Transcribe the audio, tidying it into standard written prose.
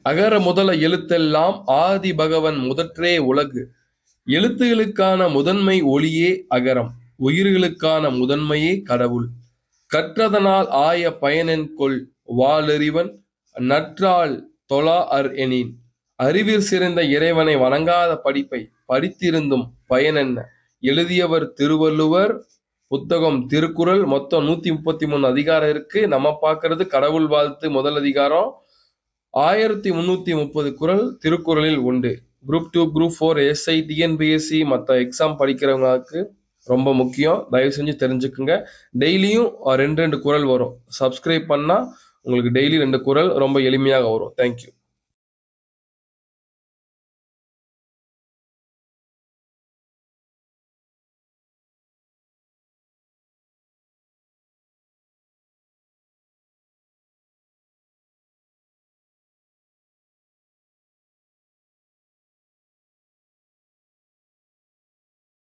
அகர முதல எழுத்தெல்லாம் ஆதி பகவன் முதற்றே உலகு. எழுத்துகளுக்கான முதன்மை ஒளியே அகரம். உயிர்களுக்கான முதன்மையே கடவுள். கற்றதனால் ஆய பயனென்கொல் வாளறிவன் நற்றால் தொழாஅர் எனின். அறிவிற் சிறந்த இறைவனை வணங்காத படிப்பை படித்திருந்தும் பயனென்ன? எழுதியவர் திருவள்ளுவர். புத்தகம் திருக்குறள். மொத்தம் 133 அதிகாரம் இருக்கு. நம்ம பார்க்கிறது கடவுள் வாழ்த்து முதல் அதிகாரம். 1330 குறள் திருக்குறளில் உண்டு. குரூப் 2, குரூப் 4, எஸ்ஐ, டிஎன்பிஎஸ்சி மற்ற எக்ஸாம் படிக்கிறவங்களுக்கு ரொம்ப முக்கியம். தயவு செஞ்சு தெரிஞ்சுக்குங்க. டெய்லியும் 2 குறள் வரும். சப்ஸ்கிரைப் பண்ணா உங்களுக்கு டெய்லி 2 குறள் ரொம்ப எளிமையாக வரும். தேங்க்யூ.